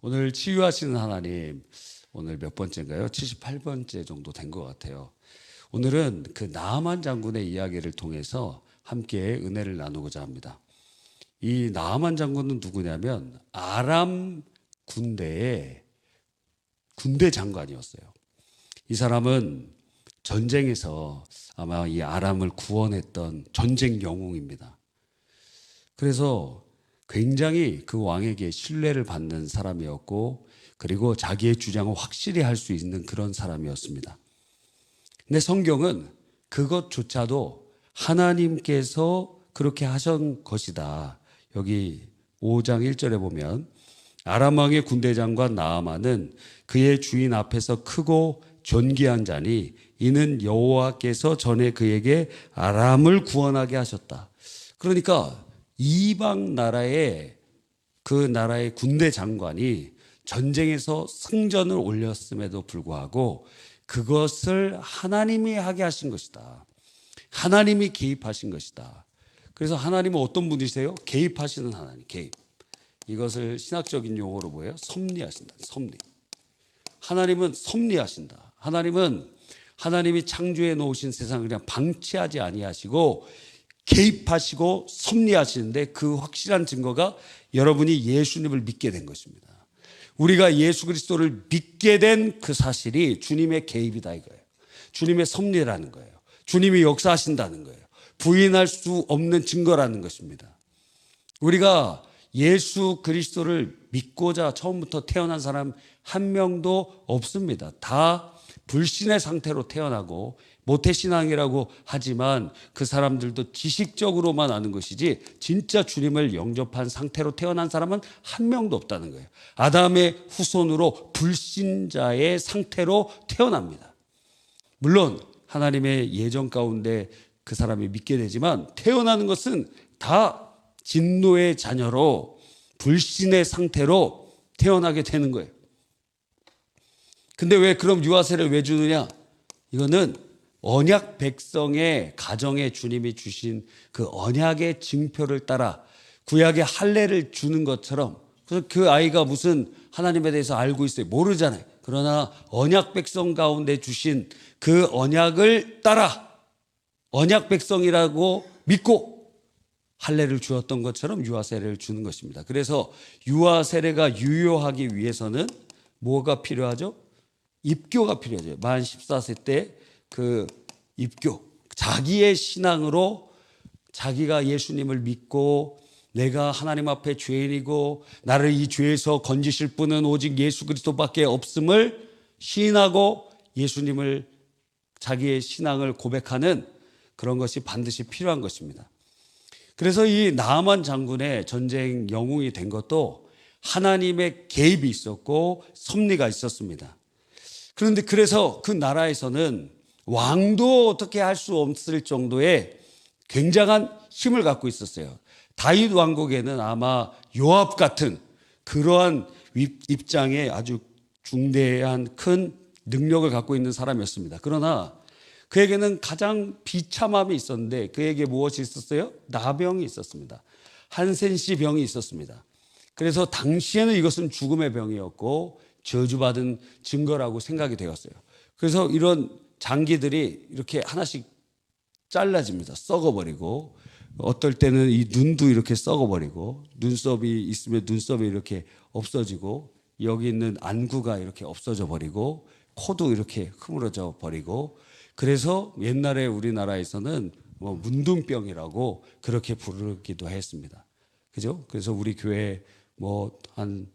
오늘 치유하시는 하나님, 오늘 몇 번째인가요? 78번째 정도 된 것 같아요. 오늘은 그 나아만 장군의 이야기를 통해서 함께 은혜를 나누고자 합니다. 이 나아만 장군은 누구냐면 아람 군대의 군대 장관이었어요. 이 사람은 전쟁에서 아마 이 아람을 구원했던 전쟁 영웅입니다. 그래서 굉장히 그 왕에게 신뢰를 받는 사람이었고, 그리고 자기의 주장을 확실히 할 수 있는 그런 사람이었습니다. 근데 성경은 그것조차도 하나님께서 그렇게 하신 것이다. 여기 5장 1절에 보면 아람 왕의 군대 장관 나아만은 그의 주인 앞에서 크고 존귀한 자니 이는 여호와께서 전에 그에게 아람을 구원하게 하셨다. 그러니까 이방 나라의 그 나라의 군대 장관이 전쟁에서 승전을 올렸음에도 불구하고 그것을 하나님이 하게 하신 것이다. 하나님이 개입하신 것이다. 그래서 하나님은 어떤 분이세요? 개입하시는 하나님, 개입. 이것을 신학적인 용어로 뭐예요? 섭리하신다. 섭리. 하나님은 섭리하신다. 하나님이 창조해 놓으신 세상을 그냥 방치하지 아니하시고 개입하시고 섭리하시는데 그 확실한 증거가 여러분이 예수님을 믿게 된 것입니다. 우리가 예수 그리스도를 믿게 된 그 사실이 주님의 개입이다 이거예요. 주님의 섭리라는 거예요. 주님이 역사하신다는 거예요. 부인할 수 없는 증거라는 것입니다. 우리가 예수 그리스도를 믿고자 처음부터 태어난 사람 한 명도 없습니다. 다 불신의 상태로 태어나고 모태신앙이라고 하지만 그 사람들도 지식적으로만 아는 것이지 진짜 주님을 영접한 상태로 태어난 사람은 한 명도 없다는 거예요. 아담의 후손으로 불신자의 상태로 태어납니다. 물론 하나님의 예정 가운데 그 사람이 믿게 되지만 태어나는 것은 다 진노의 자녀로 불신의 상태로 태어나게 되는 거예요. 근데 왜 그럼 유아세를 왜 주느냐? 이거는 언약 백성의 가정에 주님이 주신 그 언약의 징표를 따라 구약의 할례를 주는 것처럼, 그래서 그 아이가 무슨 하나님에 대해서 알고 있어요? 모르잖아요. 그러나 언약 백성 가운데 주신 그 언약을 따라 언약 백성이라고 믿고 할례를 주었던 것처럼 유아세례를 주는 것입니다. 그래서 유아세례가 유효하기 위해서는 뭐가 필요하죠? 입교가 필요하죠. 만 14세 때 그 입교, 자기의 신앙으로 자기가 예수님을 믿고 내가 하나님 앞에 죄인이고 나를 이 죄에서 건지실 분은 오직 예수 그리스도밖에 없음을 시인하고 예수님을 자기의 신앙을 고백하는 그런 것이 반드시 필요한 것입니다. 그래서 이 나아만 장군의 전쟁 영웅이 된 것도 하나님의 개입이 있었고 섭리가 있었습니다. 그런데 그래서 그 나라에서는 왕도 어떻게 할 수 없을 정도의 굉장한 힘을 갖고 있었어요. 다윗 왕국에는 아마 요압 같은 그러한 입장에 아주 중대한 큰 능력을 갖고 있는 사람이었습니다. 그러나 그에게는 가장 비참함이 있었는데 그에게 무엇이 있었어요? 나병이 있었습니다. 한센시 병이 있었습니다. 그래서 당시에는 이것은 죽음의 병이었고 저주받은 증거라고 생각이 되었어요. 그래서 이런 장기들이 이렇게 하나씩 잘라집니다. 썩어버리고 어떨 때는 이 눈도 이렇게 썩어버리고 눈썹이 있으면 눈썹이 이렇게 없어지고 여기 있는 안구가 이렇게 없어져 버리고 코도 이렇게 흐물어져 버리고 그래서 옛날에 우리나라에서는 뭐 문둥병이라고 그렇게 부르기도 했습니다. 그죠? 그래서 우리 교회 뭐 한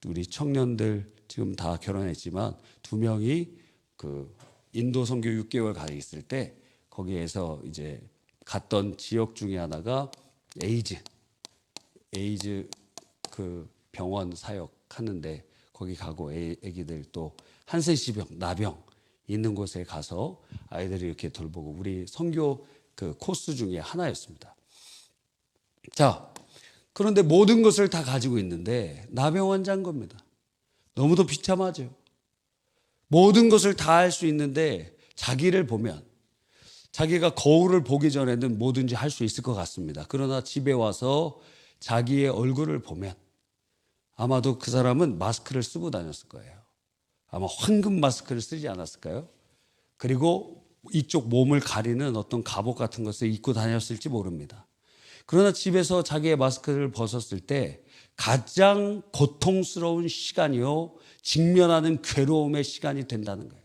우리 청년들 지금 다 결혼했지만 2명이 그 인도 선교 6개월 가 있을 때 거기에서 이제 갔던 지역 중에 하나가 에이즈 그 병원 사역하는데 거기 가고 애기들 또 한센시병, 나병 있는 곳에 가서 아이들이 이렇게 돌보고 우리 선교 그 코스 중에 하나였습니다. 자, 그런데 모든 것을 다 가지고 있는데 나병 환자인 겁니다. 너무도 비참하죠. 모든 것을 다 할 수 있는데 자기를 보면 자기가 거울을 보기 전에는 뭐든지 할 수 있을 것 같습니다. 그러나 집에 와서 자기의 얼굴을 보면 아마도 그 사람은 마스크를 쓰고 다녔을 거예요. 아마 황금 마스크를 쓰지 않았을까요? 그리고 이쪽 몸을 가리는 어떤 갑옷 같은 것을 입고 다녔을지 모릅니다. 그러나 집에서 자기의 마스크를 벗었을 때 가장 고통스러운 시간이요, 직면하는 괴로움의 시간이 된다는 거예요.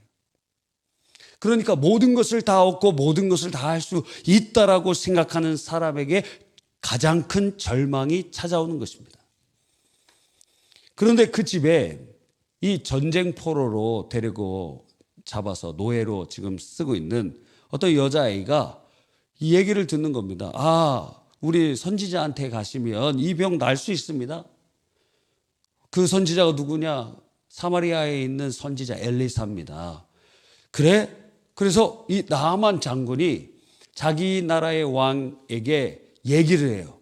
그러니까 모든 것을 다 얻고 모든 것을 다 할 수 있다라고 생각하는 사람에게 가장 큰 절망이 찾아오는 것입니다. 그런데 그 집에 이 전쟁 포로로 데리고 잡아서 노예로 지금 쓰고 있는 어떤 여자아이가 이 얘기를 듣는 겁니다. 아, 우리 선지자한테 가시면 이 병 날 수 있습니다. 그 선지자가 누구냐? 사마리아에 있는 선지자 엘리사입니다. 그래? 그래서 이 나아만 장군이 자기 나라의 왕에게 얘기를 해요.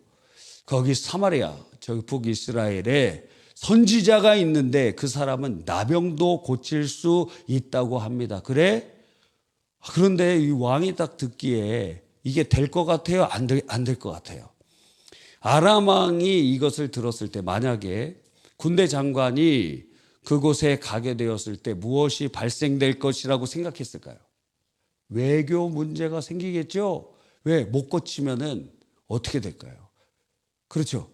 거기 사마리아, 저기 북이스라엘에 선지자가 있는데 그 사람은 나병도 고칠 수 있다고 합니다. 그래? 그런데 이 왕이 딱 듣기에 이게 될 것 같아요? 안 될 것 같아요? 아람 왕이 이것을 들었을 때 만약에 군대 장관이 그곳에 가게 되었을 때 무엇이 발생될 것이라고 생각했을까요? 외교 문제가 생기겠죠? 왜? 못 고치면은 어떻게 될까요? 그렇죠.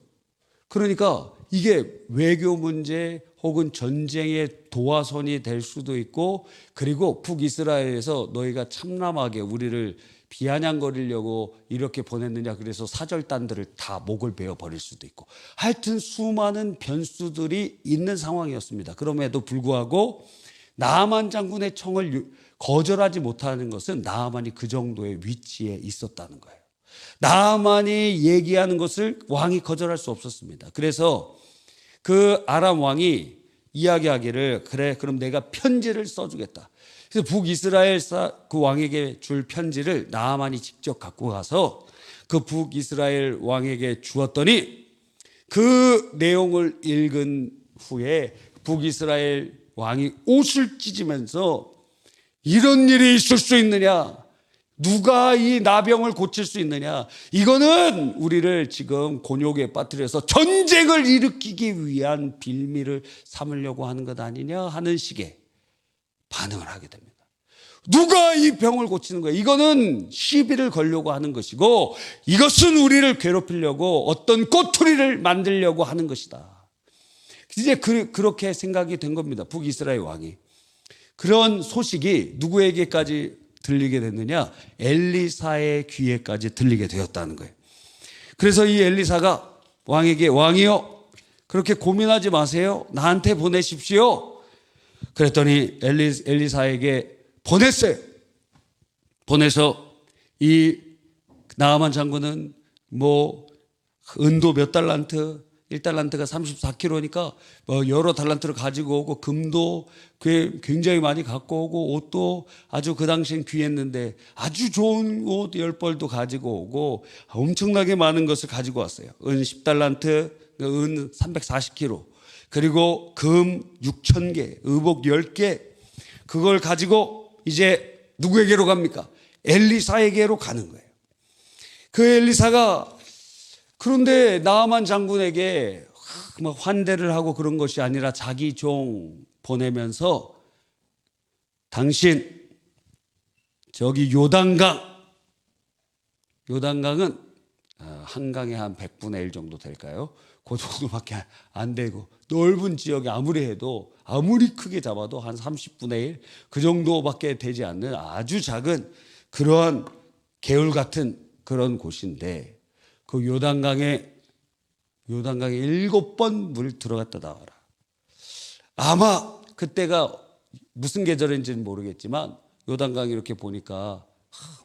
그러니까 이게 외교 문제 혹은 전쟁의 도화선이 될 수도 있고, 그리고 북이스라엘에서 너희가 참남하게 우리를 비아냥거리려고 이렇게 보냈느냐, 그래서 사절단들을 다 목을 베어 버릴 수도 있고, 하여튼 수많은 변수들이 있는 상황이었습니다. 그럼에도 불구하고 나아만 장군의 청을 거절하지 못하는 것은 나아만이 그 정도의 위치에 있었다는 거예요. 나아만이 얘기하는 것을 왕이 거절할 수 없었습니다. 그래서 그 아람 왕이 이야기하기를, 그래, 그럼 내가 편지를 써주겠다. 그래서 북이스라엘 그 왕에게 줄 편지를 나아만이 직접 갖고 가서 그 북이스라엘 왕에게 주었더니, 그 내용을 읽은 후에 북이스라엘 왕이 옷을 찢으면서 이런 일이 있을 수 있느냐? 누가 이 나병을 고칠 수 있느냐? 이거는 우리를 지금 곤욕에 빠뜨려서 전쟁을 일으키기 위한 빌미를 삼으려고 하는 것 아니냐 하는 식의 반응을 하게 됩니다. 누가 이 병을 고치는 거예요? 이거는 시비를 걸려고 하는 것이고, 이것은 우리를 괴롭히려고 어떤 꼬투리를 만들려고 하는 것이다. 이제 그렇게 생각이 된 겁니다. 북이스라엘 왕이. 그런 소식이 누구에게까지 들리게 됐느냐? 엘리사의 귀에까지 들리게 되었다는 거예요. 그래서 이 엘리사가 왕에게, 왕이요, 그렇게 고민하지 마세요. 나한테 보내십시오. 그랬더니 엘리사에게 보냈어요. 보내서 이 나아만 장군은 뭐 은도 몇 달란트, 1달란트가 34kg니까 뭐 여러 달란트를 가지고 오고, 금도 굉장히 많이 갖고 오고, 옷도 아주 그 당시엔 귀했는데 아주 좋은 옷 10벌도 가지고 오고, 엄청나게 많은 것을 가지고 왔어요. 은 10달란트, 은 340kg, 그리고 금 6,000개, 의복 10개, 그걸 가지고 이제 누구에게로 갑니까? 엘리사에게로 가는 거예요. 그 엘리사가, 그런데 나아만 장군에게 막 환대를 하고 그런 것이 아니라 자기 종 보내면서, 당신 저기 요단강은 한강의 한 100분의 1 정도 될까요? 그 정도밖에 안 되고, 넓은 지역에 아무리 해도, 아무리 크게 잡아도 한 30분의 1 그 정도밖에 되지 않는 아주 작은 그러한 개울 같은 그런 곳인데, 그 요단강에 7번 물 들어갔다 나와라. 아마 그때가 무슨 계절인지는 모르겠지만 요단강이 이렇게 보니까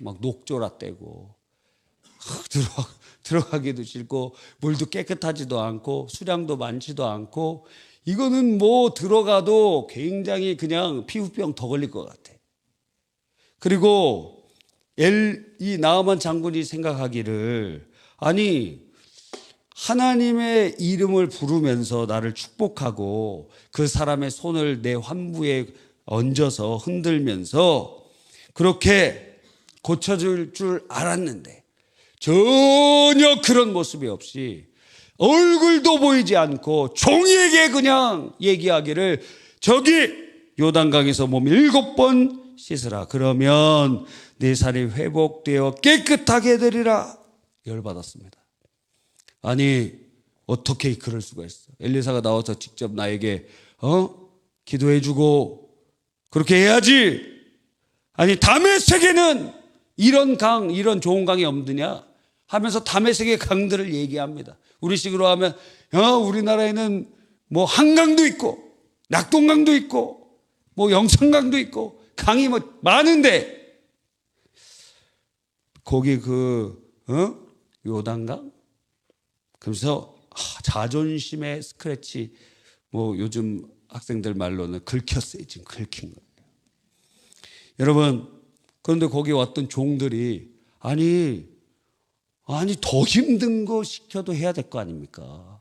막 녹조라떼고 들어가기도 싫고, 물도 깨끗하지도 않고 수량도 많지도 않고, 이거는 뭐 들어가도 굉장히 그냥 피부병 더 걸릴 것 같아. 그리고 이 나아만 장군이 생각하기를, 아니 하나님의 이름을 부르면서 나를 축복하고 그 사람의 손을 내 환부에 얹어서 흔들면서 그렇게 고쳐줄 줄 알았는데 전혀 그런 모습이 없이 얼굴도 보이지 않고 종이에게 그냥 얘기하기를 저기 요단강에서 몸 7번 씻으라. 그러면 네 살이 회복되어 깨끗하게 되리라. 열받았습니다. 아니 어떻게 그럴 수가 있어. 엘리사가 나와서 직접 나에게 기도해주고 그렇게 해야지. 아니 다메섹에는 이런 강, 이런 좋은 강이 없느냐 하면서 다메섹의 강들을 얘기합니다. 우리식으로 하면 우리나라에는 뭐 한강도 있고 낙동강도 있고 뭐 영천강도 있고 강이 뭐 많은데 거기 요단강? 그래서 자존심의 스크래치, 뭐 요즘 학생들 말로는 긁혔어요. 지금 긁힌 거예요. 여러분, 그런데 거기 왔던 종들이 아니 더 힘든 거 시켜도 해야 될 거 아닙니까?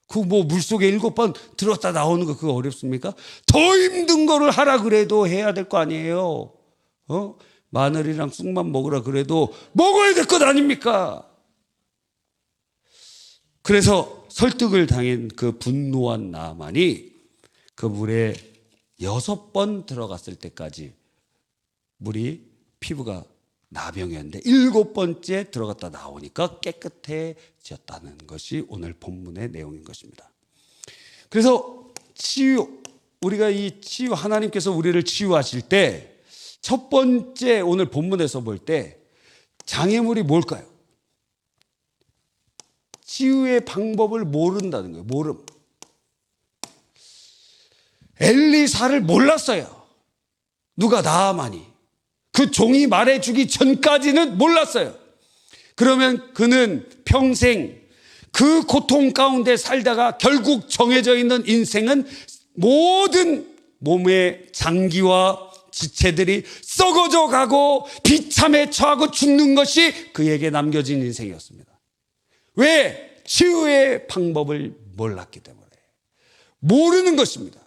그 뭐 물속에 7번 들었다 나오는 거 그거 어렵습니까? 더 힘든 거를 하라 그래도 해야 될 거 아니에요. 마늘이랑 쑥만 먹으라 그래도 먹어야 될 것 아닙니까? 그래서 설득을 당한 그 분노한 나만이 그 물에 6번 들어갔을 때까지 물이 피부가 나병이었는데 7번째 들어갔다 나오니까 깨끗해졌다는 것이 오늘 본문의 내용인 것입니다. 그래서 우리가 이 치유, 하나님께서 우리를 치유하실 때 첫 번째 오늘 본문에서 볼 때 장애물이 뭘까요? 치유의 방법을 모른다는 거예요. 모름. 엘리사를 몰랐어요. 누가 나아만이. 그 종이 말해주기 전까지는 몰랐어요. 그러면 그는 평생 그 고통 가운데 살다가 결국 정해져 있는 인생은 모든 몸의 장기와 지체들이 썩어져 가고 비참에 처하고 죽는 것이 그에게 남겨진 인생이었습니다. 왜? 치유의 방법을 몰랐기 때문에. 모르는 것입니다.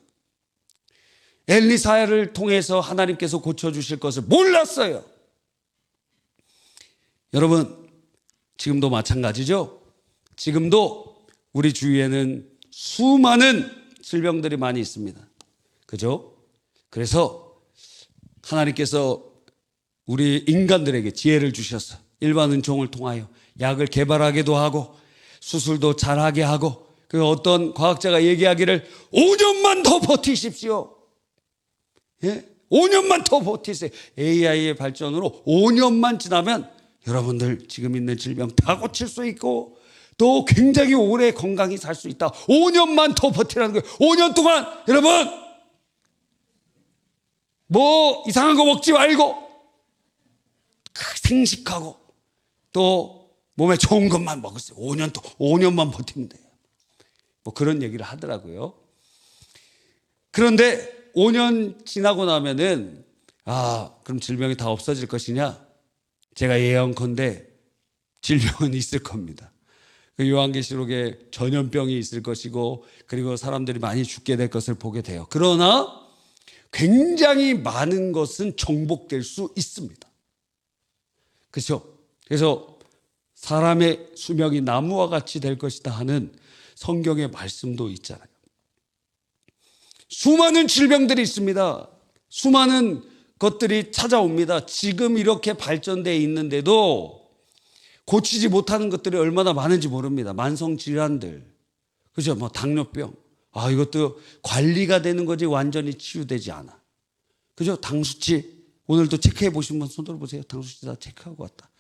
엘리사를 통해서 하나님께서 고쳐주실 것을 몰랐어요. 여러분, 지금도 마찬가지죠? 지금도 우리 주위에는 수많은 질병들이 많이 있습니다. 그죠? 그래서 하나님께서 우리 인간들에게 지혜를 주셔서 일반 은총을 통하여 약을 개발하기도 하고 수술도 잘하게 하고 그 어떤 과학자가 얘기하기를 5년만 더 버티십시오. 5년만 더 버티세요. AI의 발전으로 5년만 지나면 여러분들 지금 있는 질병 다 고칠 수 있고 또 굉장히 오래 건강히 살 수 있다. 5년만 더 버티라는 거예요. 5년 동안 여러분 뭐 이상한 거 먹지 말고 생식하고 또 몸에 좋은 것만 먹으세요. 5년만 버티면 돼요. 뭐 그런 얘기를 하더라고요. 그런데 5년 지나고 나면은 그럼 질병이 다 없어질 것이냐? 제가 예언컨대 질병은 있을 겁니다. 그 요한계시록에 전염병이 있을 것이고 그리고 사람들이 많이 죽게 될 것을 보게 돼요. 그러나 굉장히 많은 것은 정복될 수 있습니다. 그렇죠? 그래서 사람의 수명이 나무와 같이 될 것이다 하는 성경의 말씀도 있잖아요. 수많은 질병들이 있습니다. 수많은 것들이 찾아옵니다. 지금 이렇게 발전되어 있는데도 고치지 못하는 것들이 얼마나 많은지 모릅니다. 만성질환들. 그죠? 뭐 당뇨병. 이것도 관리가 되는 거지 완전히 치유되지 않아. 그죠? 당수치. 오늘도 체크해 보신 분 손 들어보세요. 당수치 다 체크하고 왔다.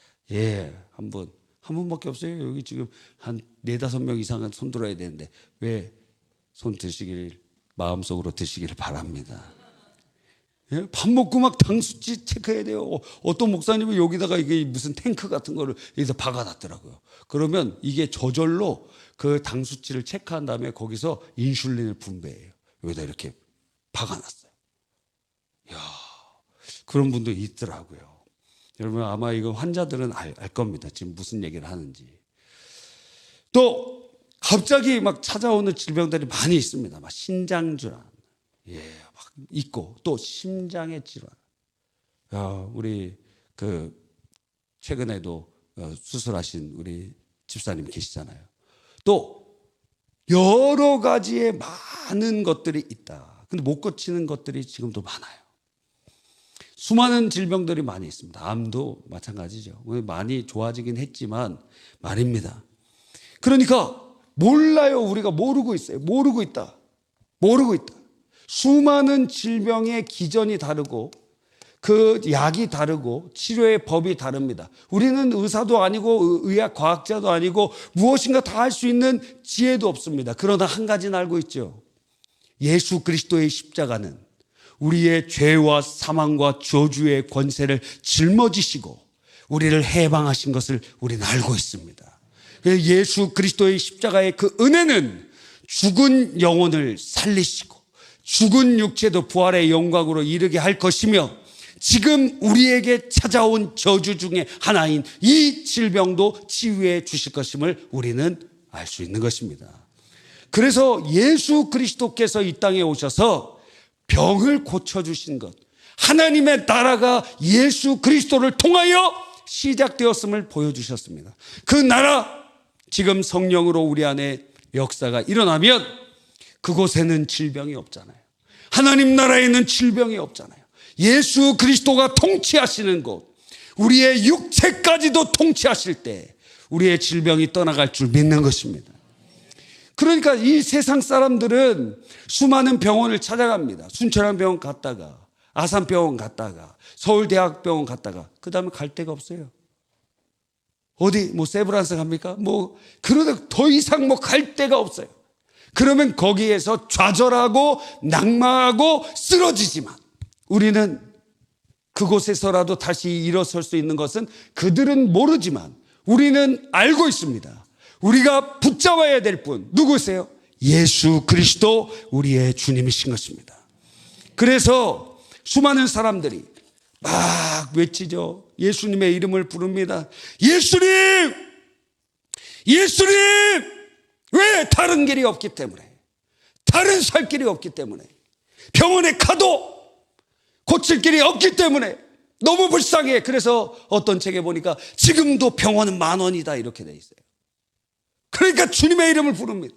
한 분밖에 없어요. 여기 지금 한 4-5명 이상은 손 들어야 되는데 왜 손 드시길 마음속으로 드시기를 바랍니다. 밥 먹고 막 당수치 체크해야 돼요. 어떤 목사님은 여기다가 이게 무슨 탱크 같은 거를 여기서 박아놨더라고요. 그러면 이게 저절로 그 당수치를 체크한 다음에 거기서 인슐린을 분배해요. 여기다 이렇게 박아놨어요. 그런 분도 있더라고요. 여러분 아마 이거 환자들은 알 겁니다. 지금 무슨 얘기를 하는지. 또 갑자기 막 찾아오는 질병들이 많이 있습니다. 막 신장질환, 막 있고 또 심장의 질환. 우리 그 최근에도 수술하신 우리 집사님 계시잖아요. 또 여러 가지의 많은 것들이 있다. 근데 못 고치는 것들이 지금도 많아요. 수많은 질병들이 많이 있습니다. 암도 마찬가지죠. 많이 좋아지긴 했지만 말입니다. 그러니까 몰라요. 우리가 모르고 있어요. 모르고 있다. 수많은 질병의 기전이 다르고 그 약이 다르고 치료의 법이 다릅니다. 우리는 의사도 아니고 의학 과학자도 아니고 무엇인가 다 할 수 있는 지혜도 없습니다. 그러나 한 가지는 알고 있죠. 예수 그리스도의 십자가는 우리의 죄와 사망과 저주의 권세를 짊어지시고 우리를 해방하신 것을 우리는 알고 있습니다. 예수 그리스도의 십자가의 그 은혜는 죽은 영혼을 살리시고 죽은 육체도 부활의 영광으로 이르게 할 것이며 지금 우리에게 찾아온 저주 중에 하나인 이 질병도 치유해 주실 것임을 우리는 알 수 있는 것입니다. 그래서 예수 그리스도께서 이 땅에 오셔서 병을 고쳐주신 것, 하나님의 나라가 예수 그리스도를 통하여 시작되었음을 보여주셨습니다. 그 나라, 지금 성령으로 우리 안에 역사가 일어나면 그곳에는 질병이 없잖아요. 하나님 나라에는 질병이 없잖아요. 예수 그리스도가 통치하시는 곳, 우리의 육체까지도 통치하실 때 우리의 질병이 떠나갈 줄 믿는 것입니다. 그러니까 이 세상 사람들은 수많은 병원을 찾아갑니다. 순천향병원 갔다가 아산병원 갔다가 서울대학병원 갔다가 그 다음에 갈 데가 없어요. 어디 세브란스 갑니까? 그러다 더 이상 갈 데가 없어요. 그러면 거기에서 좌절하고 낙망하고 쓰러지지만 우리는 그곳에서라도 다시 일어설 수 있는 것은 그들은 모르지만 우리는 알고 있습니다. 우리가 붙잡아야 될 분 누구세요? 예수 그리스도 우리의 주님이신 것입니다. 그래서 수많은 사람들이 막 외치죠. 예수님의 이름을 부릅니다. 예수님! 예수님! 왜? 다른 길이 없기 때문에, 다른 살 길이 없기 때문에, 병원에 가도 고칠 길이 없기 때문에 너무 불쌍해. 그래서 어떤 책에 보니까 지금도 병원은 10,000원이다 이렇게 돼 있어요. 그러니까 주님의 이름을 부릅니다.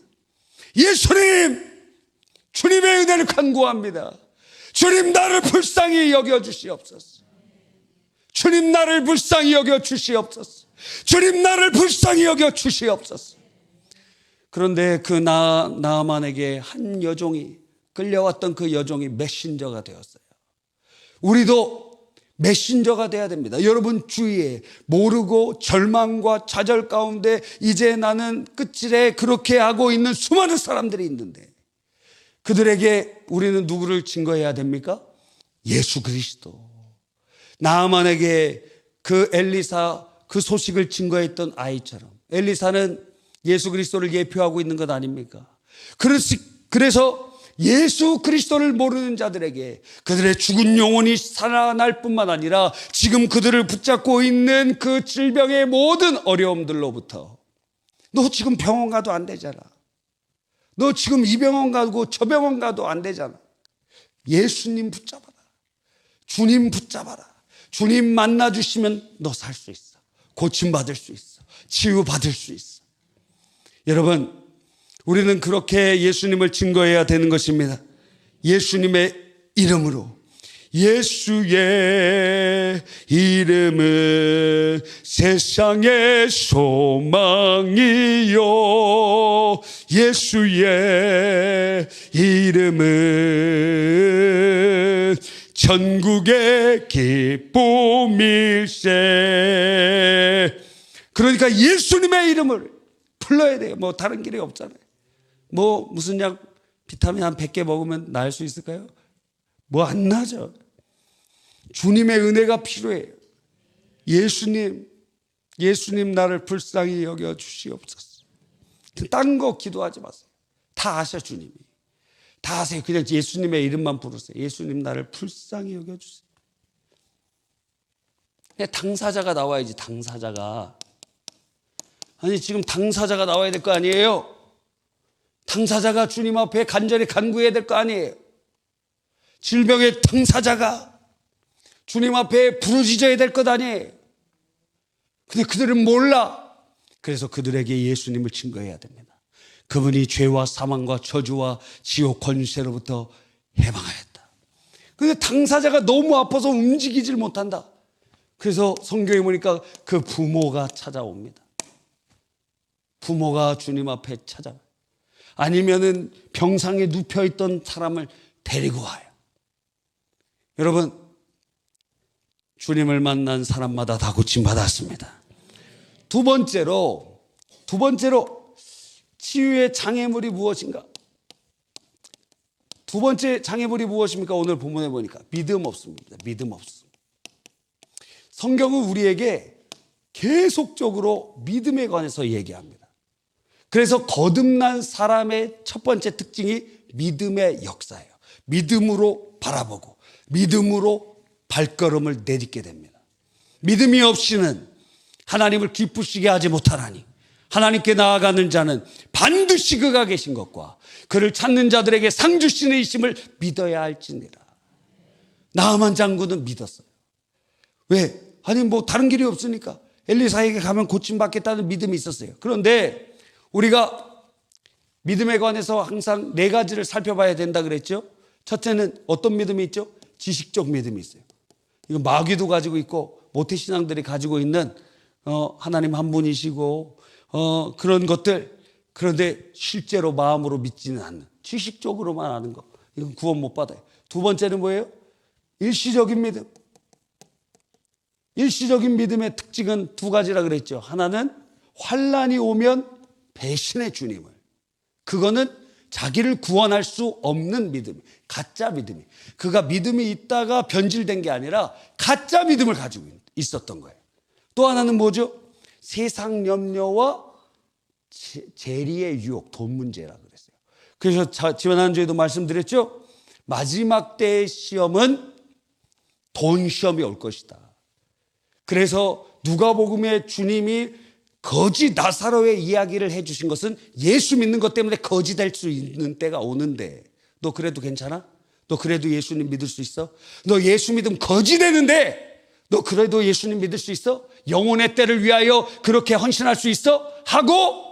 예수님, 주님의 은혜를 간구합니다. 주님 나를 불쌍히 여겨주시옵소서. 주님 나를 불쌍히 여겨주시옵소서. 주님 나를 불쌍히 여겨주시옵소서. 그런데 그 나아만에게 한 여종이, 끌려왔던 그 여종이 메신저가 되었어요. 우리도 메신저가 돼야 됩니다. 여러분 주위에 모르고 절망과 좌절 가운데 이제 나는 끝이래 그렇게 하고 있는 수많은 사람들이 있는데 그들에게 우리는 누구를 증거해야 됩니까? 예수 그리스도. 나아만에게 그 엘리사 그 소식을 증거했던 아이처럼 엘리사는 예수 그리스도를 예표하고 있는 것 아닙니까? 그래서 예수 그리스도를 모르는 자들에게 그들의 죽은 영혼이 살아날 뿐만 아니라 지금 그들을 붙잡고 있는 그 질병의 모든 어려움들로부터 너 지금 병원 가도 안 되잖아. 너 지금 이 병원 가고 저 병원 가도 안 되잖아. 예수님 붙잡아라. 주님 붙잡아라. 주님 만나주시면 너 살 수 있어. 고침받을 수 있어. 치유받을 수 있어. 여러분, 우리는 그렇게 예수님을 증거해야 되는 것입니다. 예수님의 이름으로. 예수의 이름은 세상의 소망이요. 예수의 이름은 천국의 기쁨일세. 그러니까 예수님의 이름을 불러야 돼요. 다른 길이 없잖아요. 무슨 약 비타민 한 100개 먹으면 나을 수 있을까요? 안 나죠. 주님의 은혜가 필요해요. 예수님 나를 불쌍히 여겨 주시옵소서. 딴 거 기도하지 마세요. 다 아셔. 주님이 다 아세요. 그냥 예수님의 이름만 부르세요. 예수님 나를 불쌍히 여겨 주세요. 당사자가 나와야지. 당사자가. 아니 지금 당사자가 나와야 될 거 아니에요? 당사자가 주님 앞에 간절히 간구해야 될 거 아니에요? 질병의 당사자가 주님 앞에 부르짖어야 될 것 아니에요? 근데 그들은 몰라. 그래서 그들에게 예수님을 증거해야 됩니다. 그분이 죄와 사망과 저주와 지옥 권세로부터 해방하였다. 그런데 당사자가 너무 아파서 움직이질 못한다. 그래서 성경에 보니까 그 부모가 찾아옵니다. 부모가 주님 앞에 찾아와요. 아니면은 병상에 눕혀있던 사람을 데리고 와요. 여러분, 주님을 만난 사람마다 다 고침받았습니다. 두 번째로 치유의 장애물이 무엇인가? 두 번째 장애물이 무엇입니까? 오늘 본문에 보니까 믿음 없습니다. 믿음 없음. 성경은 우리에게 계속적으로 믿음에 관해서 얘기합니다. 그래서 거듭난 사람의 첫 번째 특징이 믿음의 역사예요. 믿음으로 바라보고 믿음으로 발걸음을 내딛게 됩니다. 믿음이 없이는 하나님을 기쁘시게 하지 못하나니 하나님께 나아가는 자는 반드시 그가 계신 것과 그를 찾는 자들에게 상 주시는 이심을 믿어야 할지니라. 나아만 장군은 믿었어요. 왜? 아니 뭐 다른 길이 없으니까 엘리사에게 가면 고침받겠다는 믿음이 있었어요. 그런데 우리가 믿음에 관해서 항상 네 가지를 살펴봐야 된다 그랬죠. 첫째는 어떤 믿음이 있죠? 지식적 믿음이 있어요. 이거 마귀도 가지고 있고 모태신앙들이 가지고 있는 하나님 한 분이시고 그런 것들, 그런데 실제로 마음으로 믿지는 않는, 지식적으로만 아는 거, 이건 구원 못 받아요. 두 번째는 뭐예요? 일시적인 믿음. 일시적인 믿음의 특징은 두 가지라 그랬죠. 하나는 환난이 오면 배신의 주님을, 그거는 자기를 구원할 수 없는 믿음, 가짜 믿음이, 그가 믿음이 있다가 변질된 게 아니라 가짜 믿음을 가지고 있었던 거예요. 또 하나는 뭐죠? 세상 염려와 재리의 유혹, 돈 문제라고 그랬어요. 그래서 지난주에도 말씀드렸죠. 마지막 때의 시험은 돈 시험이 올 것이다. 그래서 누가복음에 주님이 거지 나사로의 이야기를 해주신 것은 예수 믿는 것 때문에 거지 될 수 있는 때가 오는데, 너 그래도 괜찮아? 너 그래도 예수님 믿을 수 있어? 너 예수 믿으면 거지 되는데 너 그래도 예수님 믿을 수 있어? 영혼의 때를 위하여 그렇게 헌신할 수 있어? 하고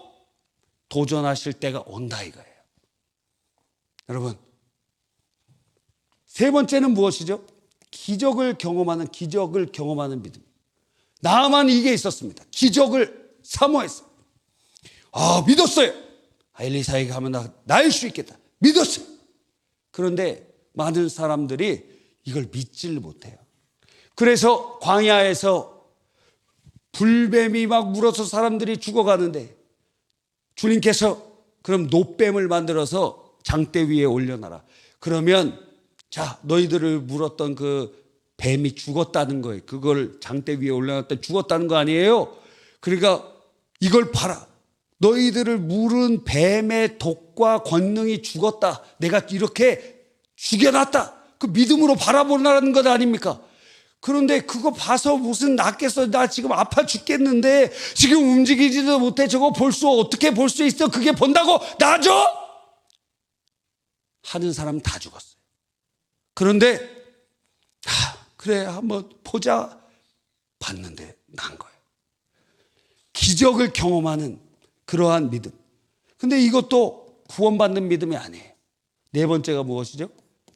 도전하실 때가 온다 이거예요. 여러분, 세 번째는 무엇이죠? 기적을 경험하는 믿음. 나만 이게 있었습니다. 기적을 사모했어요. 믿었어요. 엘리사에게 가면 나을 수 있겠다. 믿었어요. 그런데 많은 사람들이 이걸 믿지를 못해요. 그래서 광야에서 불뱀이 막 물어서 사람들이 죽어가는데 주님께서 그럼 노뱀을 만들어서 장대 위에 올려놔라. 그러면 자, 너희들을 물었던 그 뱀이 죽었다는 거예요. 그걸 장대 위에 올려놨다 죽었다는 거 아니에요? 그러니까 이걸 봐라. 너희들을 물은 뱀의 독과 권능이 죽었다. 내가 이렇게 죽여놨다. 그 믿음으로 바라보라는 것 아닙니까? 그런데 그거 봐서 무슨 낫겠어? 나 지금 아파 죽겠는데 지금 움직이지도 못해. 저거 어떻게 볼 수 있어? 그게 본다고 나죠? 하는 사람 다 죽었어요. 그런데 그래 한번 보자 봤는데 난 거예요. 기적을 경험하는 그러한 믿음. 근데 이것도 구원받는 믿음이 아니에요. 네 번째가 무엇이죠?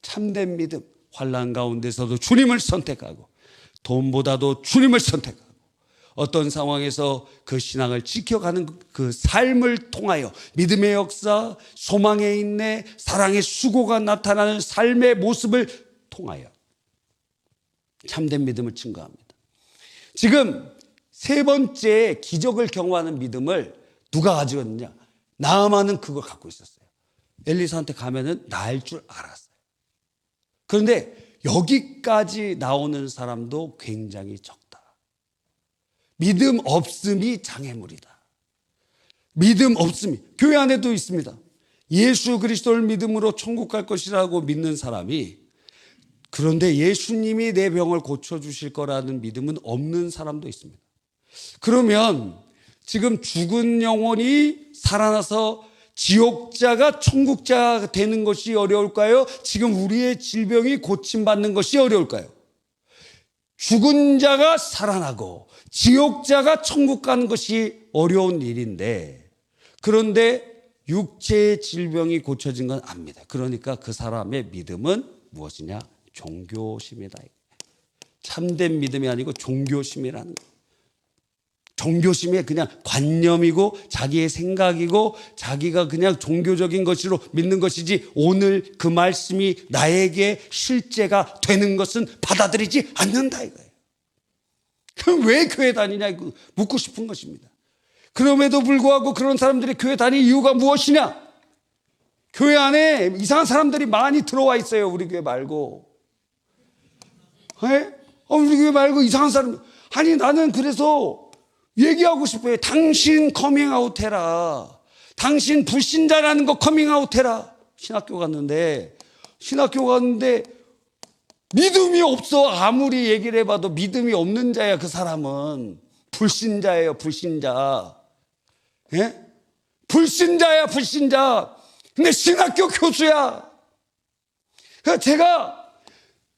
참된 믿음. 환난 가운데서도 주님을 선택하고 돈보다도 주님을 선택하고 어떤 상황에서 그 신앙을 지켜가는 그 삶을 통하여 믿음의 역사, 소망의 인내, 사랑의 수고가 나타나는 삶의 모습을 통하여 참된 믿음을 증거합니다. 지금 세 번째 기적을 경험하는 믿음을 누가 가지고 있느냐? 나아만은 그걸 갖고 있었어요. 엘리사한테 가면은 나을 줄 알았어요. 그런데 여기까지 나오는 사람도 굉장히 적다. 믿음 없음이 장애물이다. 믿음 없음이 교회 안에도 있습니다. 예수 그리스도를 믿음으로 천국 갈 것이라고 믿는 사람이, 그런데 예수님이 내 병을 고쳐주실 거라는 믿음은 없는 사람도 있습니다. 그러면 지금 죽은 영혼이 살아나서 지옥자가 천국자가 되는 것이 어려울까요? 지금 우리의 질병이 고침받는 것이 어려울까요? 죽은 자가 살아나고 지옥자가 천국 가는 것이 어려운 일인데, 그런데 육체의 질병이 고쳐진 건 압니다. 그러니까 그 사람의 믿음은 무엇이냐? 종교심이다. 참된 믿음이 아니고 종교심이라는 거예요. 종교심이 그냥 관념이고 자기의 생각이고 자기가 그냥 종교적인 것으로 믿는 것이지 오늘 그 말씀이 나에게 실제가 되는 것은 받아들이지 않는다 이거예요. 그럼 왜 교회 다니냐 묻고 싶은 것입니다. 그럼에도 불구하고 그런 사람들이 교회 다니는 이유가 무엇이냐? 교회 안에 이상한 사람들이 많이 들어와 있어요. 우리 교회 말고. 네? 우리 교회 말고 이상한 사람. 아니 나는 그래서 얘기하고 싶어요. 당신 커밍아웃 해라. 당신 불신자라는 거 커밍아웃 해라. 신학교 갔는데 믿음이 없어. 아무리 얘기를 해봐도 믿음이 없는 자야. 그 사람은 불신자예요. 불신자. 예? 불신자야. 불신자. 근데 신학교 교수야. 그래서 제가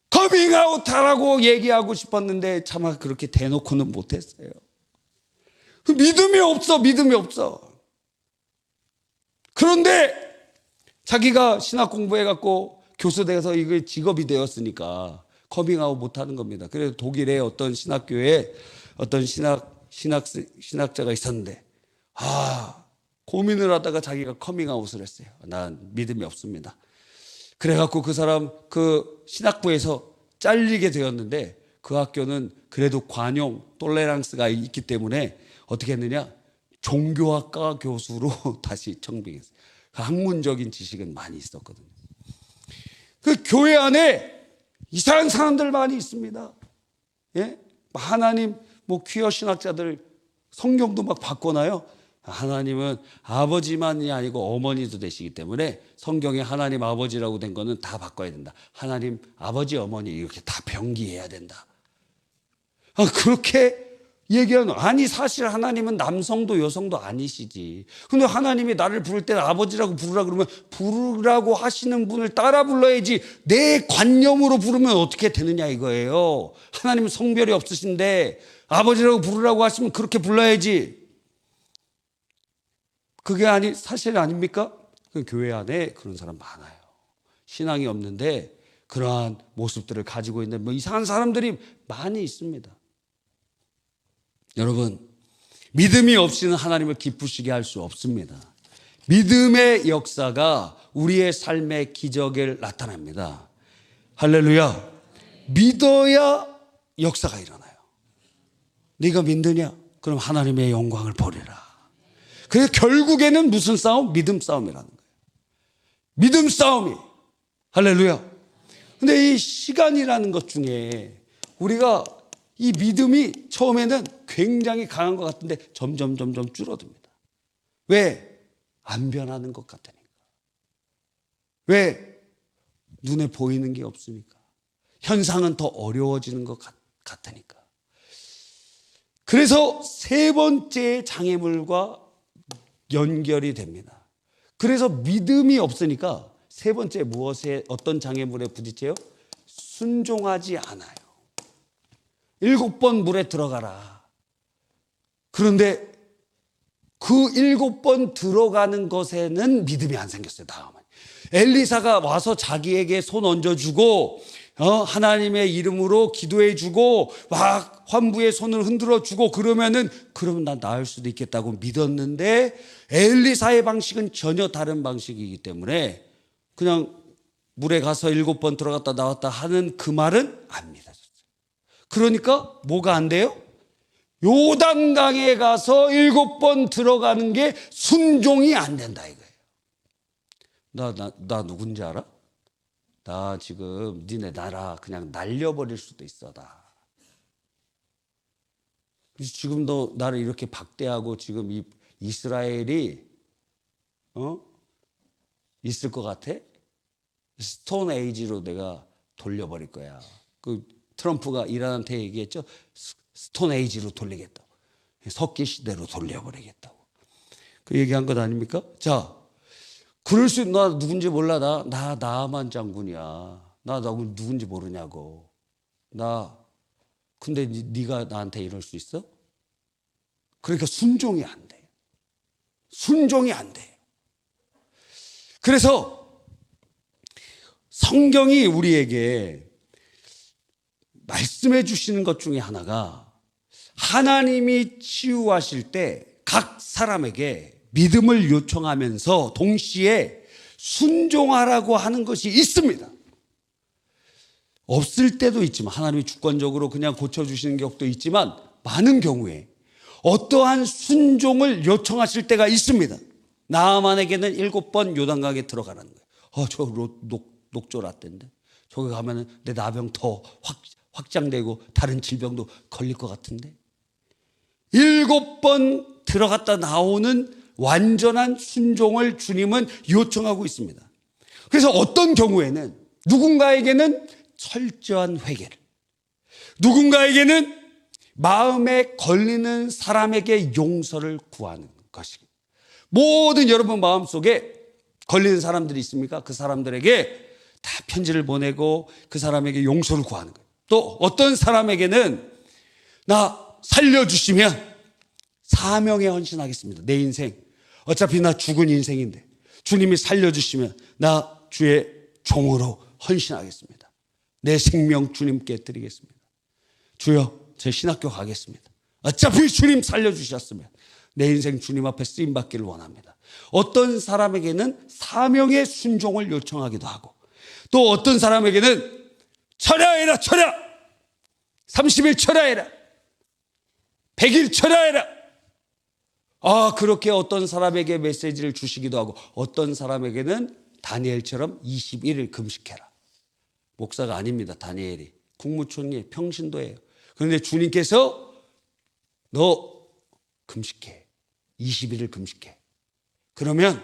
커밍아웃 하라고 얘기하고 싶었는데 차마 그렇게 대놓고는 못했어요. 믿음이 없어. 믿음이 없어. 그런데 자기가 신학 공부해갖고 교수 돼서 이게 직업이 되었으니까 커밍아웃 못하는 겁니다. 그래서 독일의 어떤 신학교에 어떤 신학자가 있었는데 고민을 하다가 자기가 커밍아웃을 했어요. 난 믿음이 없습니다. 그래갖고 그 사람 그 신학부에서 잘리게 되었는데 그 학교는 그래도 관용 톨레랑스가 있기 때문에 어떻게 했느냐? 종교학과 교수로 다시 청빙했어요. 학문적인 지식은 많이 있었거든요. 그 교회 안에 이상한 사람들 많이 있습니다. 예? 하나님 퀴어 신학자들 성경도 막 바꿔놔요. 하나님은 아버지만이 아니고 어머니도 되시기 때문에 성경에 하나님 아버지라고 된 거는 다 바꿔야 된다. 하나님 아버지 어머니 이렇게 다 병기해야 된다. 그렇게 얘기하는 아니 사실 하나님은 남성도 여성도 아니시지. 근데 하나님이 나를 부를 때 아버지라고 부르라 그러면 부르라고 하시는 분을 따라 불러야지 내 관념으로 부르면 어떻게 되느냐 이거예요. 하나님은 성별이 없으신데 아버지라고 부르라고 하시면 그렇게 불러야지. 그게 사실 아닙니까? 그 교회 안에 그런 사람 많아요. 신앙이 없는데 그러한 모습들을 가지고 있는 이상한 사람들이 많이 있습니다. 여러분, 믿음이 없이는 하나님을 기쁘시게 할 수 없습니다. 믿음의 역사가 우리의 삶의 기적을 나타냅니다. 할렐루야. 믿어야 역사가 일어나요. 네가 믿느냐? 그럼 하나님의 영광을 보리라. 그래서 결국에는 무슨 싸움? 믿음 싸움이라는 거예요. 믿음 싸움이. 할렐루야. 근데 이 시간이라는 것 중에 우리가 이 믿음이 처음에는 굉장히 강한 것 같은데 점점 줄어듭니다. 왜? 안 변하는 것 같으니까. 왜? 눈에 보이는 게 없으니까. 현상은 더 어려워지는 것 같으니까. 그래서 세 번째 장애물과 연결이 됩니다. 그래서 믿음이 없으니까 세 번째 어떤 장애물에 부딪혀요? 순종하지 않아요. 7번 물에 들어가라. 그런데 그 7번 들어가는 것에는 믿음이 안 생겼어요. 다음은 엘리사가 와서 자기에게 손 얹어주고 하나님의 이름으로 기도해주고 막 환부의 손을 흔들어주고 그러면 난 나을 수도 있겠다고 믿었는데 엘리사의 방식은 전혀 다른 방식이기 때문에 그냥 물에 가서 7번 들어갔다 나왔다 하는 그 말은 안 믿어졌어요. 그러니까 뭐가 안 돼요? 요단강에 가서 7번 들어가는 게 순종이 안 된다 이거예요. 나 누군지 알아? 나 지금 니네 나라 그냥 날려버릴 수도 있어. 지금 너 나를 이렇게 박대하고 지금 이 이스라엘이 있을 것 같아? 스톤 에이지로 내가 돌려버릴 거야. 그 트럼프가 이란한테 얘기했죠. 스톤 에이지로 돌리겠다고. 석기 시대로 돌려버리겠다고. 그 얘기한 것 아닙니까? 자, 그럴 수 나 누군지 몰라. 나 나만 장군이야. 나 누군지 모르냐고. 근데 네가 나한테 이럴 수 있어? 그러니까 순종이 안 돼. 순종이 안 돼. 그래서 성경이 우리에게 말씀해 주시는 것 중에 하나가 하나님이 치유하실 때 각 사람에게 믿음을 요청하면서 동시에 순종하라고 하는 것이 있습니다. 없을 때도 있지만 하나님이 주권적으로 그냥 고쳐주시는 경우도 있지만 많은 경우에 어떠한 순종을 요청하실 때가 있습니다. 나아만에게는 7번 요단강에 들어가라는 거예요. 저 녹조라떼인데 저기 가면은 내 나병 더 확장되고 다른 질병도 걸릴 것 같은데 7번 들어갔다 나오는 완전한 순종을 주님은 요청하고 있습니다. 그래서 어떤 경우에는 누군가에게는 철저한 회개를, 누군가에게는 마음에 걸리는 사람에게 용서를 구하는 것입니다. 모든 여러분 마음속에 걸리는 사람들이 있습니까? 그 사람들에게 다 편지를 보내고 그 사람에게 용서를 구하는 거예요. 또 어떤 사람에게는 나 살려주시면 사명에 헌신하겠습니다. 내 인생 어차피 나 죽은 인생인데 주님이 살려주시면 나 주의 종으로 헌신하겠습니다. 내 생명 주님께 드리겠습니다. 주여 제 신학교 가겠습니다. 어차피 주님 살려주셨으면 내 인생 주님 앞에 쓰임받기를 원합니다. 어떤 사람에게는 사명의 순종을 요청하기도 하고 또 어떤 사람에게는 철야해라 철야 30일 철야해라 100일 철야해라 그렇게 어떤 사람에게 메시지를 주시기도 하고 어떤 사람에게는 다니엘처럼 21일 금식해라. 목사가 아닙니다. 다니엘이 국무총리 평신도예요. 그런데 주님께서 너 금식해 21일 금식해. 그러면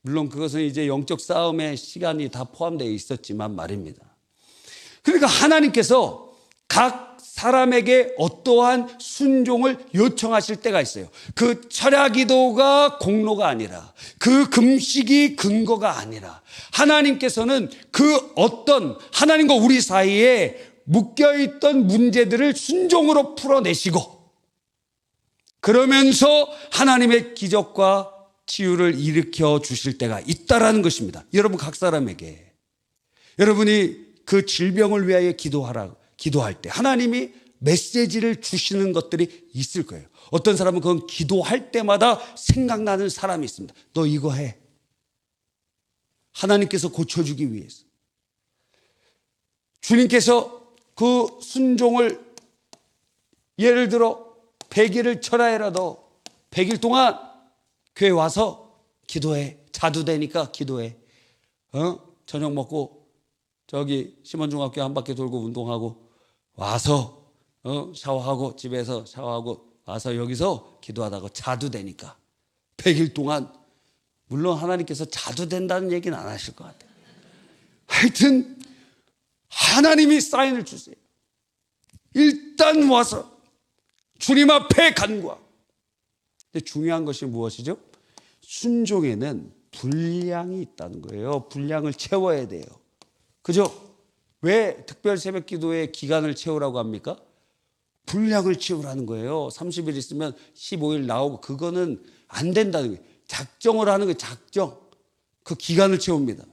물론 그것은 이제 영적 싸움의 시간이 다 포함되어 있었지만 말입니다. 그러니까 하나님께서 각 사람에게 어떠한 순종을 요청하실 때가 있어요. 그 철야기도가 공로가 아니라 그 금식이 근거가 아니라 하나님께서는 그 어떤 하나님과 우리 사이에 묶여있던 문제들을 순종으로 풀어내시고 그러면서 하나님의 기적과 치유를 일으켜 주실 때가 있다라는 것입니다. 여러분 각 사람에게 여러분이 그 질병을 위하여 기도할 때 하나님이 메시지를 주시는 것들이 있을 거예요. 어떤 사람은 그건 기도할 때마다 생각나는 사람이 있습니다. 너 이거 해. 하나님께서 고쳐주기 위해서. 주님께서 그 순종을 예를 들어 100일을 철야해라. 너 100일 동안 교회 와서 기도해. 자두되니까 기도해. 저녁 먹고 저기 심원중학교 한 바퀴 돌고 운동하고 와서 샤워하고 집에서 샤워하고 와서 여기서 기도하다가 자두되니까 100일 동안 물론 하나님께서 자두된다는 얘기는 안 하실 것 같아요. 하여튼 하나님이 사인을 주세요. 일단 와서 주님 앞에 간구하고. 근데 중요한 것이 무엇이죠? 순종에는 분량이 있다는 거예요. 분량을 채워야 돼요. 그죠? 왜 특별 새벽 기도의 기간을 채우라고 합니까? 분량을 채우라는 거예요. 30일 있으면 15일 나오고 그거는 안 된다는 거예요. 작정을 하는 거예요. 작정. 그 기간을 채웁니다.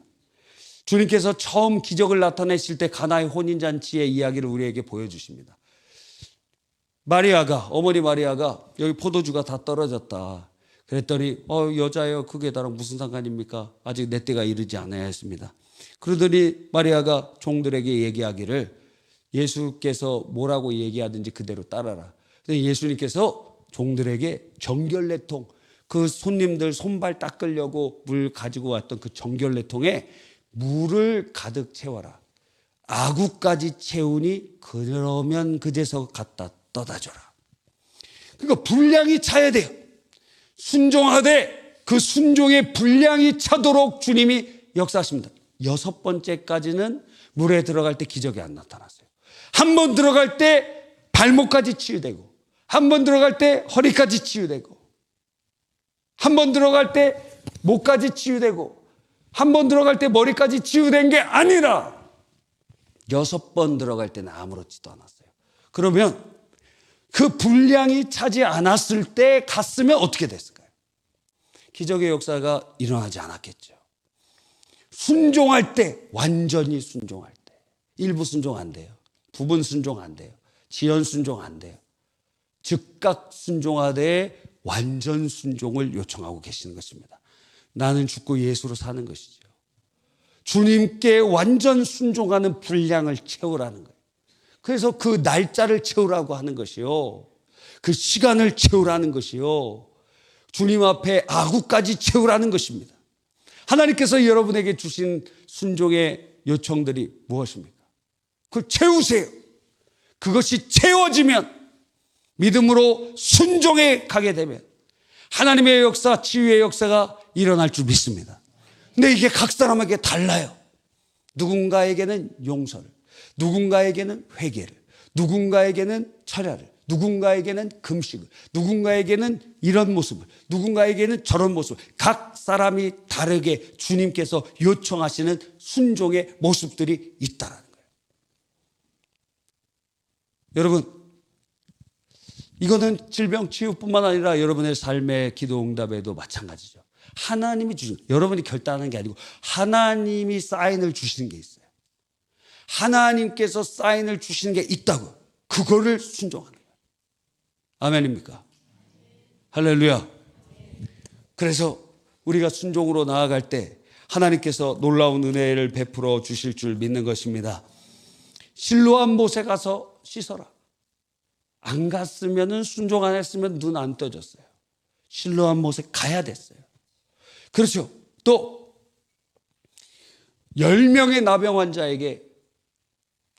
주님께서 처음 기적을 나타내실 때 가나의 혼인잔치의 이야기를 우리에게 보여주십니다. 어머니 마리아가 여기 포도주가 다 떨어졌다. 그랬더니 여자예요. 그게 나랑 무슨 상관입니까? 아직 내 때가 이르지 않아야 했습니다. 그러더니 마리아가 종들에게 얘기하기를 예수께서 뭐라고 얘기하든지 그대로 따라라. 예수님께서 종들에게 정결례통, 그 손님들 손발 닦으려고 물 가지고 왔던 그 정결례통에 물을 가득 채워라. 아구까지 채우니 그러면 그제서 갖다 떠다 줘라. 그러니까 분량이 차야 돼요. 순종하되 그 순종의 분량이 차도록 주님이 역사하십니다. 6번째까지는 물에 들어갈 때 기적이 안 나타났어요. 한 번 들어갈 때 발목까지 치유되고, 한 번 들어갈 때 허리까지 치유되고, 한 번 들어갈 때 목까지 치유되고, 한 번 들어갈 때 머리까지 치유된 게 아니라 6번 들어갈 때는 아무렇지도 않았어요. 그러면 그 분량이 차지 않았을 때 갔으면 어떻게 됐을까요? 기적의 역사가 일어나지 않았겠죠. 순종할 때, 완전히 순종할 때. 일부 순종 안 돼요. 부분 순종 안 돼요. 지연 순종 안 돼요. 즉각 순종하되 완전 순종을 요청하고 계시는 것입니다. 나는 죽고 예수로 사는 것이죠. 주님께 완전 순종하는 분량을 채우라는 거예요. 그래서 그 날짜를 채우라고 하는 것이요. 그 시간을 채우라는 것이요. 주님 앞에 아구까지 채우라는 것입니다. 하나님께서 여러분에게 주신 순종의 요청들이 무엇입니까? 그걸 채우세요. 그것이 채워지면, 믿음으로 순종해 가게 되면 하나님의 역사, 치유의 역사가 일어날 줄 믿습니다. 근데 이게 각 사람에게 달라요. 누군가에게는 용서를, 누군가에게는 회개를, 누군가에게는 철야를, 누군가에게는 금식을, 누군가에게는 이런 모습을, 누군가에게는 저런 모습을, 각 사람이 다르게 주님께서 요청하시는 순종의 모습들이 있다는 거예요. 여러분, 이거는 질병 치유뿐만 아니라 여러분의 삶의 기도 응답에도 마찬가지죠. 하나님이 주신, 여러분이 결단하는 게 아니고 하나님이 사인을 주시는 게 있어요. 하나님께서 사인을 주시는 게 있다고, 그거를 순종하는 거예요. 아멘입니까? 할렐루야. 그래서 우리가 순종으로 나아갈 때 하나님께서 놀라운 은혜를 베풀어 주실 줄 믿는 것입니다. 실로암 못에 가서 씻어라. 안 갔으면, 순종 안 했으면 눈 안 떠졌어요. 실로암 못에 가야 됐어요. 그렇죠. 또 10명의 나병 환자에게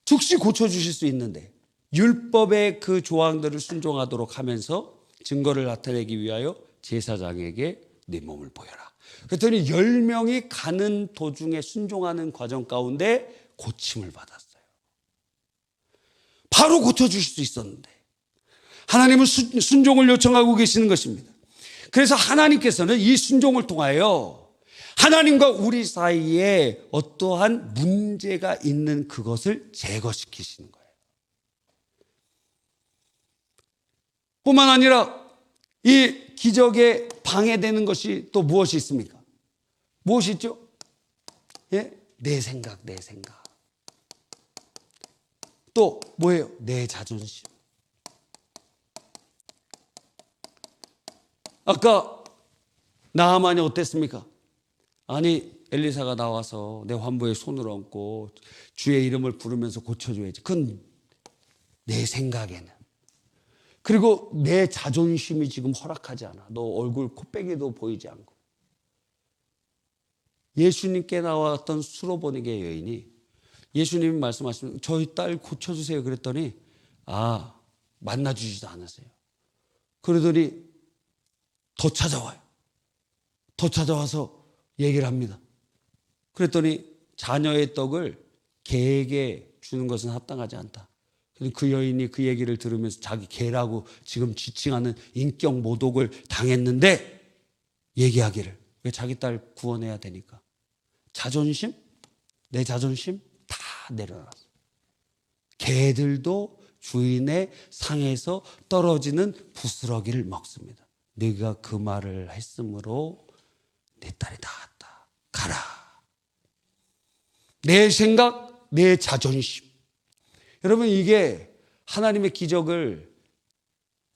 즉시 고쳐주실 수 있는데 율법의 그 조항들을 순종하도록 하면서 증거를 나타내기 위하여 제사장에게 네 몸을 보여라. 그랬더니 10명이 가는 도중에 순종하는 과정 가운데 고침을 받았어요. 바로 고쳐주실 수 있었는데 하나님은 순종을 요청하고 계시는 것입니다. 그래서 하나님께서는 이 순종을 통하여 하나님과 우리 사이에 어떠한 문제가 있는 그것을 제거시키시는 거예요. 뿐만 아니라 이 기적에 방해되는 것이 또 무엇이 있습니까? 무엇이 있죠? 예? 내 생각. 또 뭐예요? 내 자존심. 아까 나하만이 어땠습니까? 아니, 엘리사가 나와서 내 환부에 손을 얹고 주의 이름을 부르면서 고쳐줘야지. 그건 내 생각에는. 그리고 내 자존심이 지금 허락하지 않아. 너 얼굴 코빼기도 보이지 않고. 예수님께 나왔던 수로보니게 여인이 예수님이 말씀하시면 저희 딸 고쳐주세요 그랬더니 만나주지도 않았어요. 그러더니 더 찾아와요. 더 찾아와서 얘기를 합니다. 그랬더니 자녀의 떡을 개에게 주는 것은 합당하지 않다. 그 여인이 그 얘기를 들으면서 자기 개라고 지금 지칭하는 인격 모독을 당했는데 얘기하기를, 왜 자기 딸 구원해야 되니까. 자존심? 내 자존심? 다 내려놨어요. 개들도 주인의 상에서 떨어지는 부스러기를 먹습니다. 네가 그 말을 했으므로 내 딸이 나았다. 가라. 내 생각, 내 자존심. 여러분, 이게 하나님의 기적을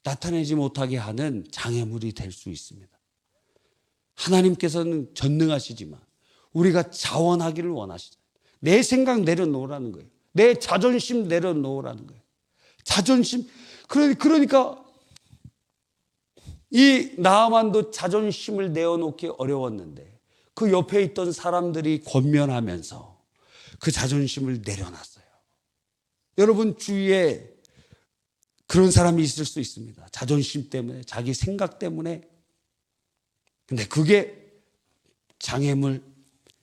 나타내지 못하게 하는 장애물이 될 수 있습니다. 하나님께서는 전능하시지만 우리가 자원하기를 원하시잖아요. 내 생각 내려놓으라는 거예요. 내 자존심 내려놓으라는 거예요. 자존심. 그러니까 이 나하만도 자존심을 내어놓기 어려웠는데 그 옆에 있던 사람들이 권면하면서 그 자존심을 내려놨어요. 여러분 주위에 그런 사람이 있을 수 있습니다. 자존심 때문에, 자기 생각 때문에. 근데 그게 장애물,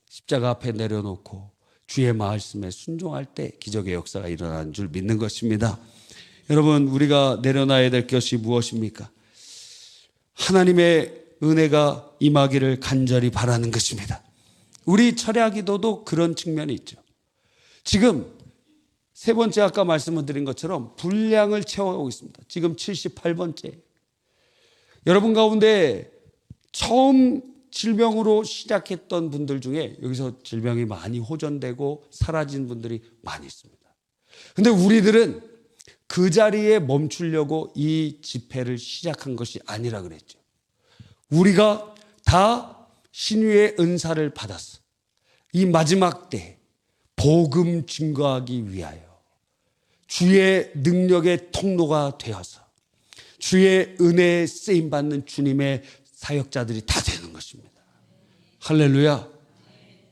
십자가 앞에 내려놓고 주의 말씀에 순종할 때 기적의 역사가 일어나는 줄 믿는 것입니다. 여러분, 우리가 내려놔야 될 것이 무엇입니까? 하나님의 은혜가 임하기를 간절히 바라는 것입니다. 우리 철야 기도도 그런 측면이 있죠. 지금 세 번째 아까 말씀을 드린 것처럼 분량을 채워가고 있습니다. 지금 78번째. 여러분 가운데 처음 질병으로 시작했던 분들 중에 여기서 질병이 많이 호전되고 사라진 분들이 많이 있습니다. 근데 우리들은 그 자리에 멈추려고 이 집회를 시작한 것이 아니라 그랬죠. 우리가 다 신유의 은사를 받았어. 이 마지막 때 복음 증거하기 위하여 주의 능력의 통로가 되어서 주의 은혜에 쓰임받는 주님의 사역자들이 다 되는 것입니다. 할렐루야.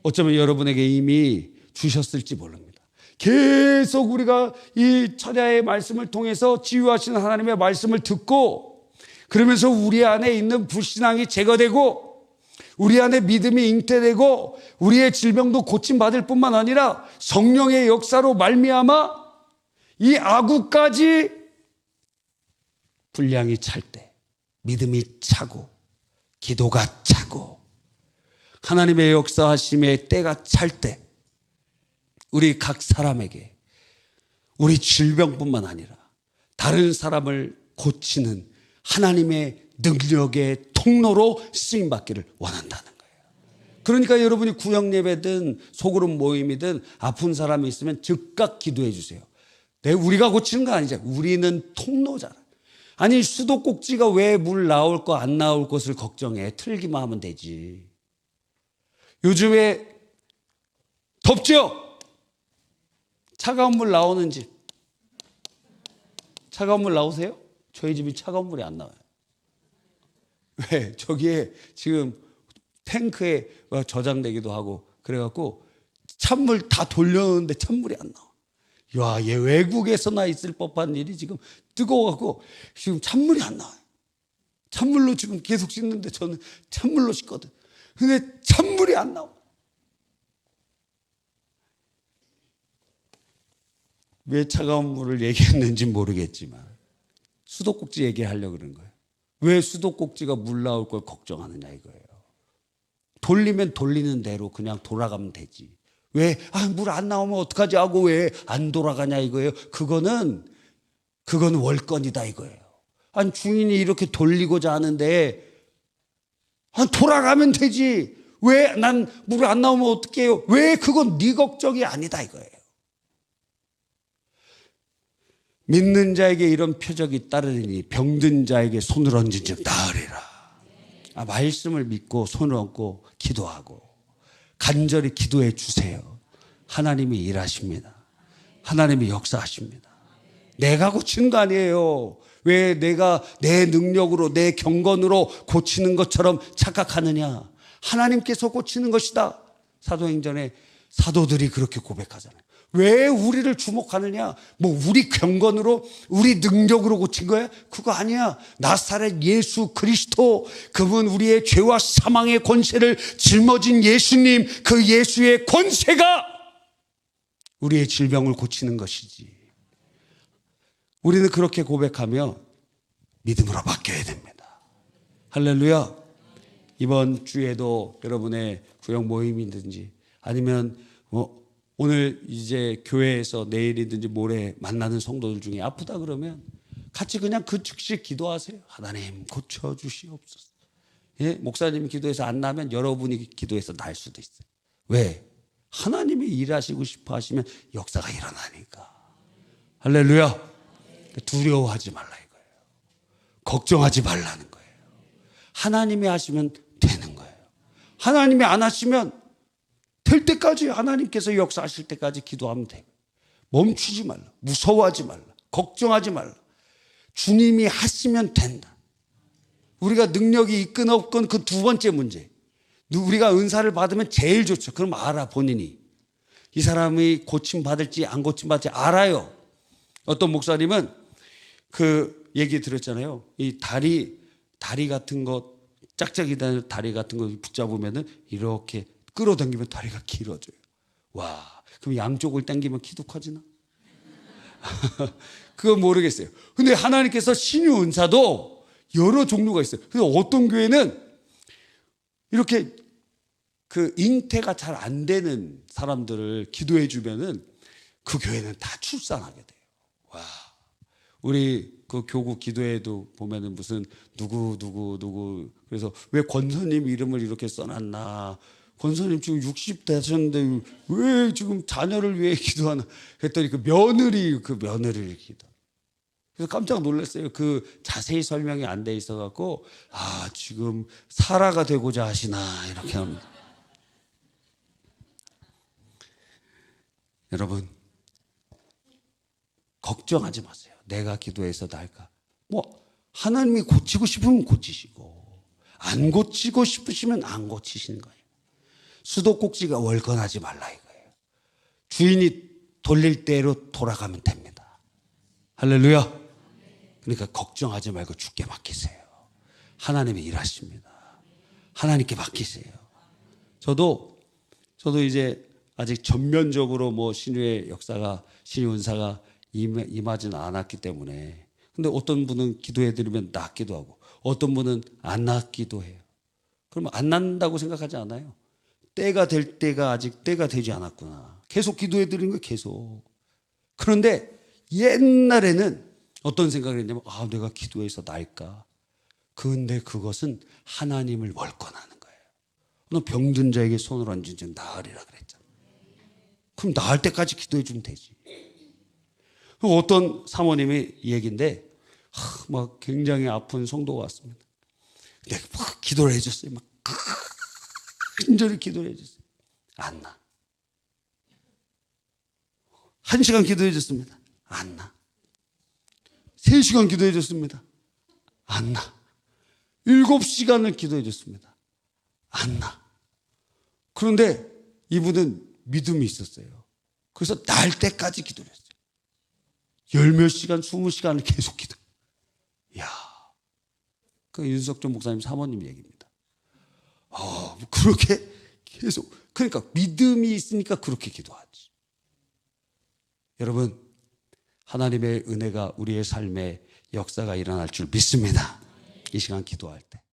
어쩌면 여러분에게 이미 주셨을지 모릅니다. 계속 우리가 이 철야의 말씀을 통해서 치유하시는 하나님의 말씀을 듣고 그러면서 우리 안에 있는 불신앙이 제거되고 우리 안에 믿음이 잉태되고 우리의 질병도 고침받을 뿐만 아니라 성령의 역사로 말미암아 이 아구까지 분량이 찰 때 믿음이 차고 기도가 차고 하나님의 역사하심의 때가 찰 때 우리 각 사람에게 우리 질병뿐만 아니라 다른 사람을 고치는 하나님의 능력의 통로로 쓰임받기를 원한다는 거예요. 그러니까 여러분이 구역 예배든 소그룹 모임이든 아픈 사람이 있으면 즉각 기도해 주세요. 우리가 고치는 거 아니죠. 우리는 통로잖아. 아니 수도꼭지가 왜 물 나올 거 안 나올 것을 걱정해. 틀기만 하면 되지. 요즘에 덥죠? 차가운 물 나오는 집. 차가운 물 나오세요? 저희 집이 차가운 물이 안 나와요. 왜? 저기에 지금 탱크에 저장되기도 하고 그래갖고 찬물 다 돌렸는데 찬물이 안 나와. 야, 얘 외국에서나 있을 법한 일이 지금 뜨거워갖고 지금 찬물이 안 나와요. 찬물로 지금 계속 씻는데 저는 찬물로 씻거든. 근데 찬물이 안 나와. 왜 차가운 물을 얘기했는지 모르겠지만 수도꼭지 얘기하려고 그런 거예요. 왜 수도꼭지가 물 나올 걸 걱정하느냐 이거예요. 돌리면 돌리는 대로 그냥 돌아가면 되지. 왜? 물 안 나오면 어떡하지 하고 왜 안 돌아가냐 이거예요. 그건 월권이다 이거예요. 아니 주인이 이렇게 돌리고자 하는데 돌아가면 되지. 왜 난 물 안 나오면 어떡해요? 왜? 그건 네 걱정이 아니다 이거예요. 믿는 자에게 이런 표적이 따르니 병든 자에게 손을 얹은 즉 나으리라. 말씀을 믿고 손을 얹고 기도하고 간절히 기도해 주세요. 하나님이 일하십니다. 하나님이 역사하십니다. 내가 고치는 거 아니에요. 왜 내가 내 능력으로 내 경건으로 고치는 것처럼 착각하느냐. 하나님께서 고치는 것이다. 사도행전에 사도들이 그렇게 고백하잖아요. 왜 우리를 주목하느냐? 우리 경건으로 우리 능력으로 고친 거야? 그거 아니야. 나사렛 예수 그리스도, 그분 우리의 죄와 사망의 권세를 짊어진 예수님, 그 예수의 권세가 우리의 질병을 고치는 것이지. 우리는 그렇게 고백하며 믿음으로 바뀌어야 됩니다. 할렐루야. 이번 주에도 여러분의 구역 모임이든지 아니면 오늘 이제 교회에서 내일이든지 모레 만나는 성도들 중에 아프다 그러면 같이 그냥 그 즉시 기도하세요. 하나님 고쳐주시옵소서. 예? 목사님이 기도해서 안 나면 여러분이 기도해서 날 수도 있어요. 왜? 하나님이 일하시고 싶어 하시면 역사가 일어나니까. 할렐루야. 두려워하지 말라 이거예요. 걱정하지 말라는 거예요. 하나님이 하시면 되는 거예요. 하나님이 안 하시면 될 때까지, 하나님께서 역사하실 때까지 기도하면 돼요. 멈추지 말라. 무서워하지 말라. 걱정하지 말라. 주님이 하시면 된다. 우리가 능력이 있건 없건 그 두 번째 문제. 우리가 은사를 받으면 제일 좋죠. 그럼 알아, 본인이. 이 사람이 고침받을지 안 고침받을지 알아요. 어떤 목사님은 그 얘기 들었잖아요. 이 다리 같은 거, 짝짝이 다는 다리 같은 거 붙잡으면은 이렇게 끌어당기면 다리가 길어져요. 와, 그럼 양쪽을 당기면 키도 커지나? 그거 모르겠어요. 근데 하나님께서 신유 은사도 여러 종류가 있어요. 근데 어떤 교회는 이렇게 그 잉태가 잘 안 되는 사람들을 기도해 주면은 그 교회는 다 출산하게 돼요. 와, 우리 그 교구 기도회도 보면은 무슨 누구 그래서 왜 권사님 이름을 이렇게 써놨나, 권사님 지금 60 되셨는데 왜 지금 자녀를 위해 기도하나 했더니 그 며느리를 기도. 그래서 깜짝 놀랐어요. 그 자세히 설명이 안 돼 있어 갖고 지금 사라가 되고자 하시나 이렇게 합니다. 여러분 걱정하지 마세요. 내가 기도해서 나을까? 하나님이 고치고 싶으면 고치시고 안 고치고 싶으시면 안 고치시는 거예요. 수도꼭지가 월권하지 말라 이거예요. 주인이 돌릴 대로 돌아가면 됩니다. 할렐루야. 그러니까 걱정하지 말고 주께 맡기세요. 하나님이 일하십니다. 하나님께 맡기세요. 저도 이제 아직 전면적으로 신유의 역사가, 신유 은사가 임하지는 않았기 때문에. 근데 어떤 분은 기도해드리면 낫기도 하고 어떤 분은 안 낫기도 해요. 그러면 안 낫는다고 생각하지 않아요. 때가 될 때가 아직 때가 되지 않았구나. 계속 기도해드리는 거예요. 계속. 그런데 옛날에는 어떤 생각을 했냐면 내가 기도해서 나을까? 근데 그것은 하나님을 월권하는 거예요. 너 병든 자에게 손을 얹은 즉 나으리라 그랬잖아. 그럼 나을 때까지 기도해 주면 되지. 어떤 사모님이 얘기인데 굉장히 아픈 성도가 왔습니다. 근데 막 기도를 해줬어요. 막 간절히 기도를 해줬어요. 안 나. 1시간 기도해 줬습니다. 안 나. 3시간 기도해 줬습니다. 안 나. 7시간을 기도해 줬습니다. 안 나. 그런데 이분은 믿음이 있었어요. 그래서 날 때까지 기도를 했어요. 10몇 시간, 20시간을 계속 기도. 이야. 그 윤석준 목사님 사모님 얘기입니다. 그렇게 계속. 그러니까 믿음이 있으니까 그렇게 기도하지. 여러분, 하나님의 은혜가 우리의 삶에 역사가 일어날 줄 믿습니다. 이 시간 기도할 때.